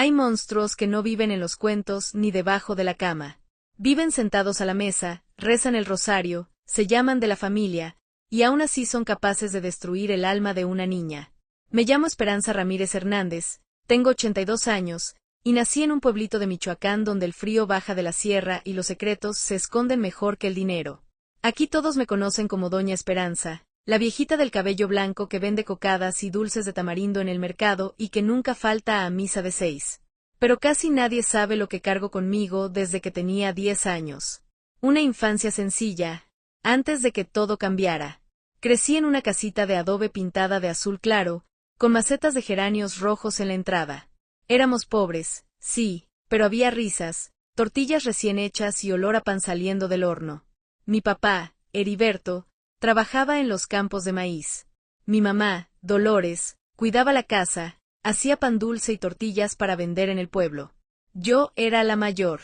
Hay monstruos que no viven en los cuentos ni debajo de la cama. Viven sentados a la mesa, rezan el rosario, se llaman de la familia, y aún así son capaces de destruir el alma de una niña. Me llamo Esperanza Ramírez Hernández, tengo 82 años, y nací en un pueblito de Michoacán donde el frío baja de la sierra y los secretos se esconden mejor que el dinero. Aquí todos me conocen como Doña Esperanza, la viejita del cabello blanco que vende cocadas y dulces de tamarindo en el mercado y que nunca falta a misa de 6. Pero casi nadie sabe lo que cargo conmigo desde que tenía 10 años. Una infancia sencilla, antes de que todo cambiara. Crecí en una casita de adobe pintada de azul claro, con macetas de geranios rojos en la entrada. Éramos pobres, sí, pero había risas, tortillas recién hechas y olor a pan saliendo del horno. Mi papá, Heriberto, trabajaba en los campos de maíz. Mi mamá, Dolores, cuidaba la casa, hacía pan dulce y tortillas para vender en el pueblo. Yo era la mayor.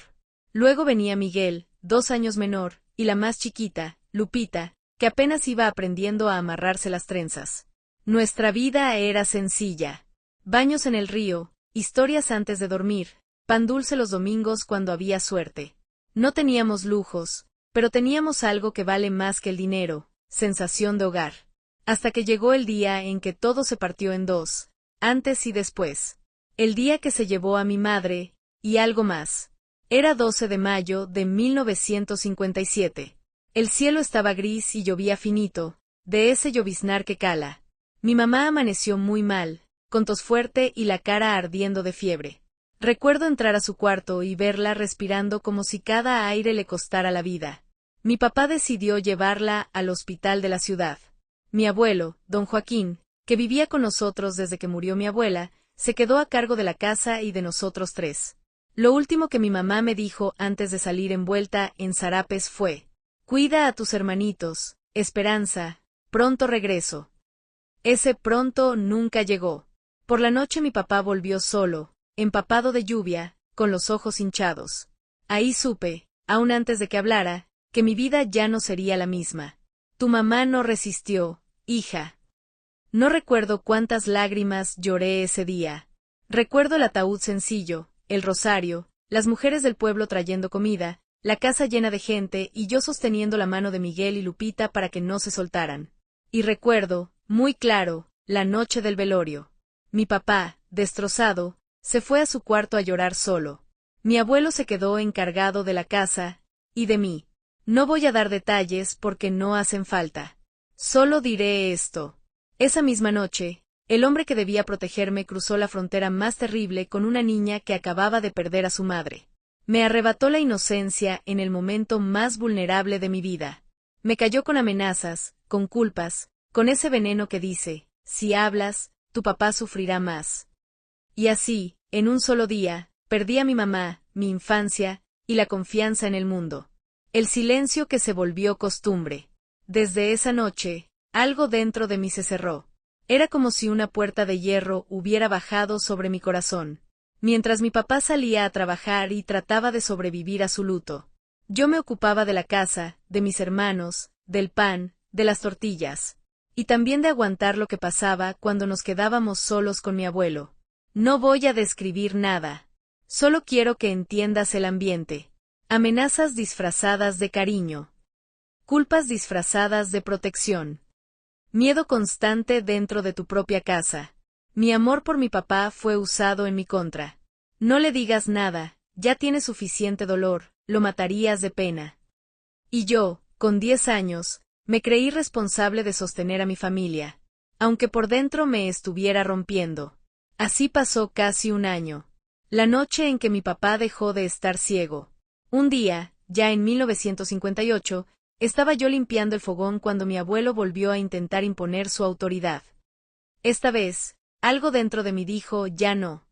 Luego venía Miguel, 2 años menor, y la más chiquita, Lupita, que apenas iba aprendiendo a amarrarse las trenzas. Nuestra vida era sencilla. Baños en el río, historias antes de dormir, pan dulce los domingos cuando había suerte. No teníamos lujos, pero teníamos algo que vale más que el dinero, sensación de hogar. Hasta que llegó el día en que todo se partió en dos, antes y después. El día que se llevó a mi madre, y algo más. Era 12 de mayo de 1957. El cielo estaba gris y llovía finito, de ese lloviznar que cala. Mi mamá amaneció muy mal, con tos fuerte y la cara ardiendo de fiebre. Recuerdo entrar a su cuarto y verla respirando como si cada aire le costara la vida. Mi papá decidió llevarla al hospital de la ciudad. Mi abuelo, don Joaquín, que vivía con nosotros desde que murió mi abuela, se quedó a cargo de la casa y de nosotros 3. Lo último que mi mamá me dijo antes de salir envuelta en sarapes fue: «Cuida a tus hermanitos, Esperanza, pronto regreso». Ese pronto nunca llegó. Por la noche mi papá volvió solo, empapado de lluvia, con los ojos hinchados. Ahí supe, aún antes de que hablara, que mi vida ya no sería la misma. Tu mamá no resistió, hija. No recuerdo cuántas lágrimas lloré ese día. Recuerdo el ataúd sencillo, el rosario, las mujeres del pueblo trayendo comida, la casa llena de gente y yo sosteniendo la mano de Miguel y Lupita para que no se soltaran. Y recuerdo, muy claro, la noche del velorio. Mi papá, destrozado, se fue a su cuarto a llorar solo. Mi abuelo se quedó encargado de la casa, y de mí. No voy a dar detalles porque no hacen falta. Solo diré esto. Esa misma noche, el hombre que debía protegerme cruzó la frontera más terrible con una niña que acababa de perder a su madre. Me arrebató la inocencia en el momento más vulnerable de mi vida. Me cayó con amenazas, con culpas, con ese veneno que dice, si hablas, tu papá sufrirá más. Y así, en un solo día, perdí a mi mamá, mi infancia, y la confianza en el mundo. El silencio que se volvió costumbre. Desde esa noche, algo dentro de mí se cerró. Era como si una puerta de hierro hubiera bajado sobre mi corazón. Mientras mi papá salía a trabajar y trataba de sobrevivir a su luto, yo me ocupaba de la casa, de mis hermanos, del pan, de las tortillas. Y también de aguantar lo que pasaba cuando nos quedábamos solos con mi abuelo. No voy a describir nada. Solo quiero que entiendas el ambiente. Amenazas disfrazadas de cariño. Culpas disfrazadas de protección. Miedo constante dentro de tu propia casa. Mi amor por mi papá fue usado en mi contra. No le digas nada, ya tienes suficiente dolor, lo matarías de pena. Y yo, con 10 años, me creí responsable de sostener a mi familia, aunque por dentro me estuviera rompiendo. Así pasó casi un año. La noche en que mi papá dejó de estar ciego. Un día, ya en 1958, estaba yo limpiando el fogón cuando mi abuelo volvió a intentar imponer su autoridad. Esta vez, algo dentro de mí dijo, ya no.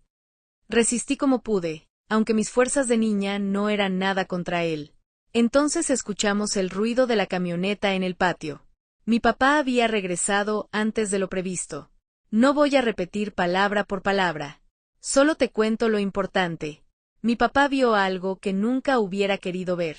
Resistí como pude, aunque mis fuerzas de niña no eran nada contra él. Entonces escuchamos el ruido de la camioneta en el patio. Mi papá había regresado antes de lo previsto. No voy a repetir palabra por palabra. Solo te cuento lo importante. Mi papá vio algo que nunca hubiera querido ver.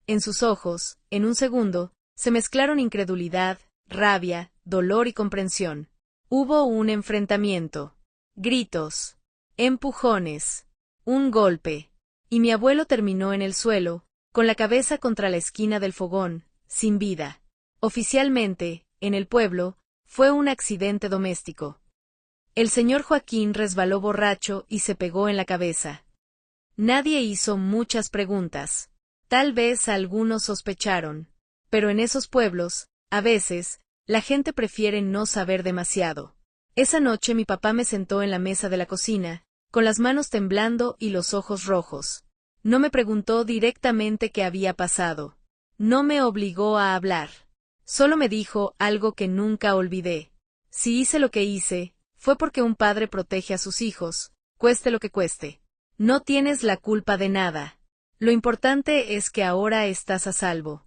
En sus ojos, en un segundo, se mezclaron incredulidad, rabia, dolor y comprensión. Hubo un enfrentamiento. Gritos. Empujones. Un golpe. Y mi abuelo terminó en el suelo, con la cabeza contra la esquina del fogón, sin vida. Oficialmente, en el pueblo, fue un accidente doméstico. El señor Joaquín resbaló borracho y se pegó en la cabeza. Nadie hizo muchas preguntas. Tal vez algunos sospecharon. Pero en esos pueblos, a veces, la gente prefiere no saber demasiado. Esa noche mi papá me sentó en la mesa de la cocina, con las manos temblando y los ojos rojos. No me preguntó directamente qué había pasado. No me obligó a hablar. Solo me dijo algo que nunca olvidé. Si hice lo que hice, fue porque un padre protege a sus hijos, cueste lo que cueste. No tienes la culpa de nada. Lo importante es que ahora estás a salvo.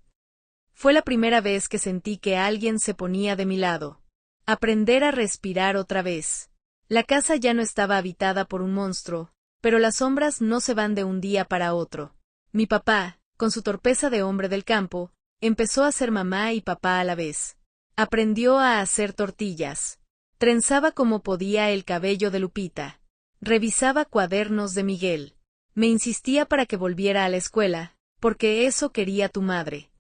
Fue la primera vez que sentí que alguien se ponía de mi lado. Aprender a respirar otra vez. La casa ya no estaba habitada por un monstruo, pero las sombras no se van de un día para otro. Mi papá, con su torpeza de hombre del campo, empezó a ser mamá y papá a la vez. Aprendió a hacer tortillas. Trenzaba como podía el cabello de Lupita. Revisaba cuadernos de Miguel. Me insistía para que volviera a la escuela, porque eso quería tu madre.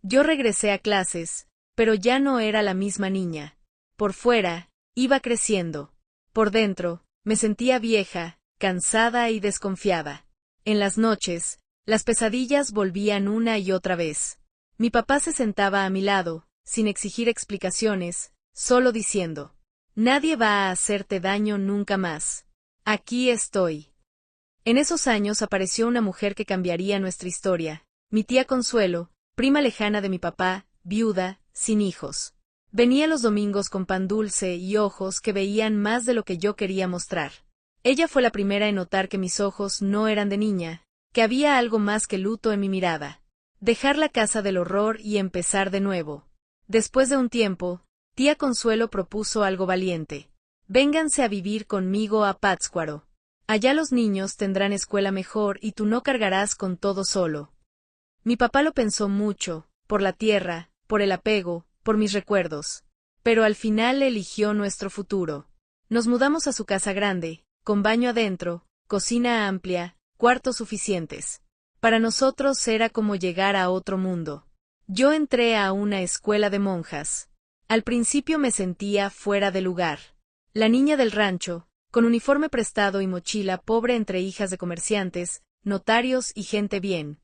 Yo regresé a clases, pero ya no era la misma niña. Por fuera, iba creciendo. Por dentro, me sentía vieja, cansada y desconfiada. En las noches, las pesadillas volvían una y otra vez. Mi papá se sentaba a mi lado, sin exigir explicaciones, solo diciendo: «Nadie va a hacerte daño nunca más. Aquí estoy». En esos años apareció una mujer que cambiaría nuestra historia, mi tía Consuelo, prima lejana de mi papá, viuda, sin hijos. Venía los domingos con pan dulce y ojos que veían más de lo que yo quería mostrar. Ella fue la primera en notar que mis ojos no eran de niña, que había algo más que luto en mi mirada. Dejar la casa del horror y empezar de nuevo. Después de un tiempo, tía Consuelo propuso algo valiente. «Vénganse a vivir conmigo a Pátzcuaro. Allá los niños tendrán escuela mejor y tú no cargarás con todo solo». Mi papá lo pensó mucho, por la tierra, por el apego, por mis recuerdos. Pero al final eligió nuestro futuro. Nos mudamos a su casa grande, con baño adentro, cocina amplia, cuartos suficientes. Para nosotros era como llegar a otro mundo. Yo entré a una escuela de monjas. Al principio me sentía fuera de lugar. La niña del rancho, con uniforme prestado y mochila pobre entre hijas de comerciantes, notarios y gente bien.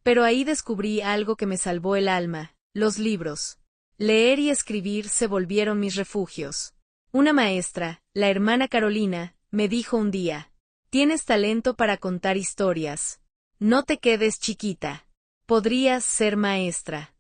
Pero ahí descubrí algo que me salvó el alma: los libros. Leer y escribir se volvieron mis refugios. Una maestra, la hermana Carolina, me dijo un día: «Tienes talento para contar historias. No te quedes chiquita. Podrías ser maestra».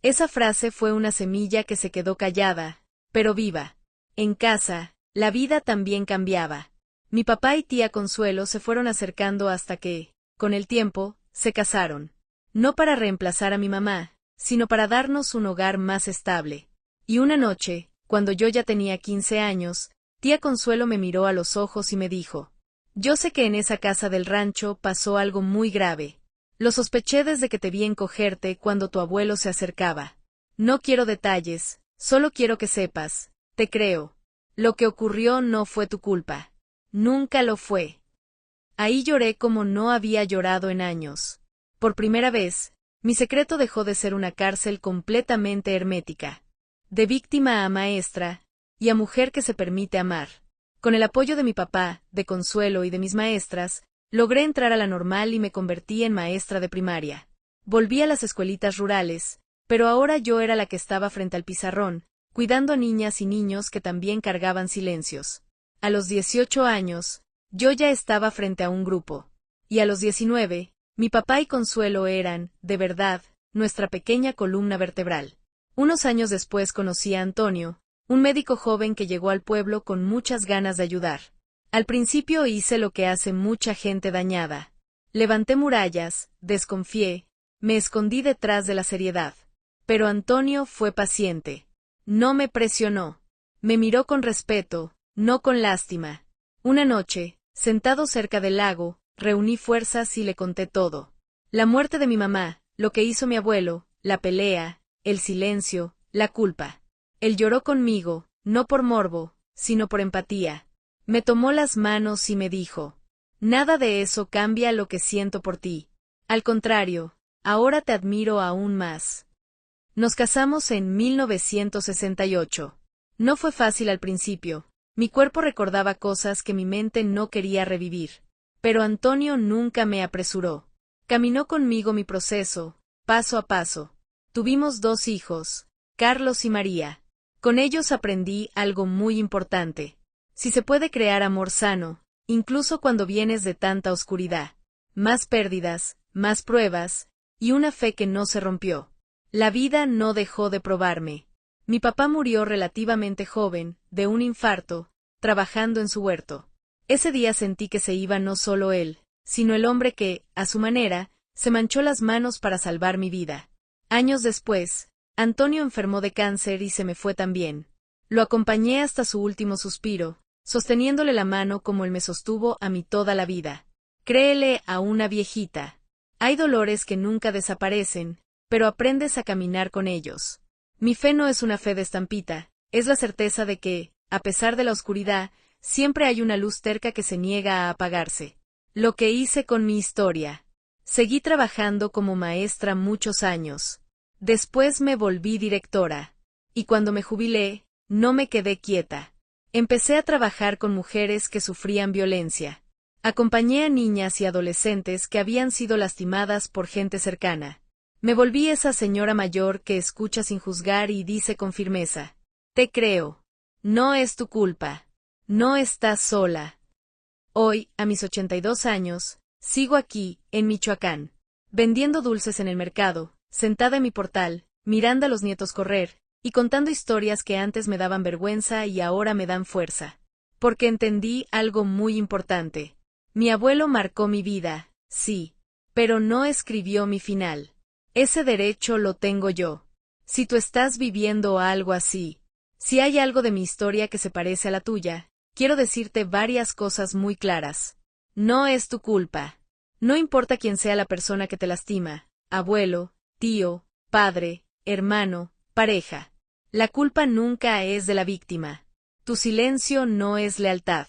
Esa frase fue una semilla que se quedó callada, pero viva. En casa, la vida también cambiaba. Mi papá y tía Consuelo se fueron acercando hasta que, con el tiempo, se casaron. No para reemplazar a mi mamá, sino para darnos un hogar más estable. Y una noche, cuando yo ya tenía 15 años, tía Consuelo me miró a los ojos y me dijo: «Yo sé que en esa casa del rancho pasó algo muy grave. Lo sospeché desde que te vi encogerte cuando tu abuelo se acercaba. No quiero detalles, solo quiero que sepas, te creo. Lo que ocurrió no fue tu culpa. Nunca lo fue». Ahí lloré como no había llorado en años. Por primera vez, mi secreto dejó de ser una cárcel completamente hermética. De víctima a maestra, y a mujer que se permite amar. Con el apoyo de mi papá, de Consuelo y de mis maestras, logré entrar a la normal y me convertí en maestra de primaria. Volví a las escuelitas rurales, pero ahora yo era la que estaba frente al pizarrón, cuidando a niñas y niños que también cargaban silencios. A los 18 años, yo ya estaba frente a un grupo. Y a los 19, mi papá y Consuelo eran, de verdad, nuestra pequeña columna vertebral. Unos años después conocí a Antonio, un médico joven que llegó al pueblo con muchas ganas de ayudar. Al principio hice lo que hace mucha gente dañada. Levanté murallas, desconfié, me escondí detrás de la seriedad. Pero Antonio fue paciente. No me presionó. Me miró con respeto, no con lástima. Una noche, sentado cerca del lago, reuní fuerzas y le conté todo. La muerte de mi mamá, lo que hizo mi abuelo, la pelea, el silencio, la culpa. Él lloró conmigo, no por morbo, sino por empatía. Me tomó las manos y me dijo: Nada de eso cambia lo que siento por ti. Al contrario, ahora te admiro aún más. Nos casamos en 1968. No fue fácil al principio. Mi cuerpo recordaba cosas que mi mente no quería revivir. Pero Antonio nunca me apresuró. Caminó conmigo mi proceso, paso a paso. Tuvimos 2 hijos, Carlos y María. Con ellos aprendí algo muy importante. Si se puede crear amor sano, incluso cuando vienes de tanta oscuridad. Más pérdidas, más pruebas, y una fe que no se rompió. La vida no dejó de probarme. Mi papá murió relativamente joven, de un infarto, trabajando en su huerto. Ese día sentí que se iba no solo él, sino el hombre que, a su manera, se manchó las manos para salvar mi vida. Años después, Antonio enfermó de cáncer y se me fue también. Lo acompañé hasta su último suspiro, sosteniéndole la mano como él me sostuvo a mí toda la vida. Créele a una viejita. Hay dolores que nunca desaparecen, pero aprendes a caminar con ellos. Mi fe no es una fe de estampita, es la certeza de que, a pesar de la oscuridad, siempre hay una luz terca que se niega a apagarse. Lo que hice con mi historia. Seguí trabajando como maestra muchos años. Después me volví directora. Y cuando me jubilé, no me quedé quieta. Empecé a trabajar con mujeres que sufrían violencia. Acompañé a niñas y adolescentes que habían sido lastimadas por gente cercana. Me volví esa señora mayor que escucha sin juzgar y dice con firmeza: te creo. No es tu culpa. No estás sola. Hoy, a mis 82 años, sigo aquí, en Michoacán, vendiendo dulces en el mercado, sentada en mi portal, mirando a los nietos correr, y contando historias que antes me daban vergüenza y ahora me dan fuerza. Porque entendí algo muy importante. Mi abuelo marcó mi vida, sí, pero no escribió mi final. Ese derecho lo tengo yo. Si tú estás viviendo algo así, si hay algo de mi historia que se parece a la tuya, quiero decirte varias cosas muy claras. No es tu culpa. No importa quién sea la persona que te lastima, abuelo, tío, padre, hermano, pareja. La culpa nunca es de la víctima. Tu silencio no es lealtad.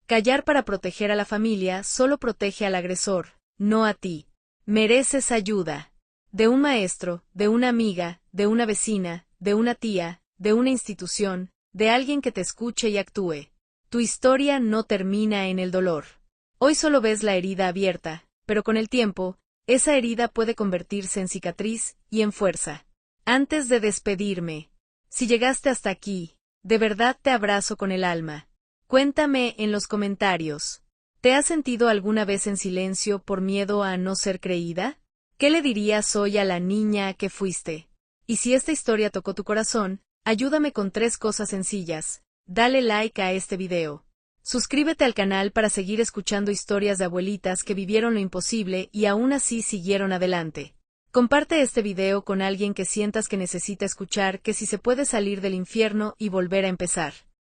Callar para proteger a la familia solo protege al agresor, no a ti. Mereces ayuda. De un maestro, de una amiga, de una vecina, de una tía, de una institución, de alguien que te escuche y actúe. Tu historia no termina en el dolor. Hoy solo ves la herida abierta, pero con el tiempo, esa herida puede convertirse en cicatriz y en fuerza. Antes de despedirme, si llegaste hasta aquí, de verdad te abrazo con el alma. Cuéntame en los comentarios. ¿Te has sentido alguna vez en silencio por miedo a no ser creída? ¿Qué le dirías hoy a la niña que fuiste? Y si esta historia tocó tu corazón, ayúdame con 3 cosas sencillas. Dale like a este video. Suscríbete al canal para seguir escuchando historias de abuelitas que vivieron lo imposible y aún así siguieron adelante. Comparte este video con alguien que sientas que necesita escuchar que sí se puede salir del infierno y volver a empezar.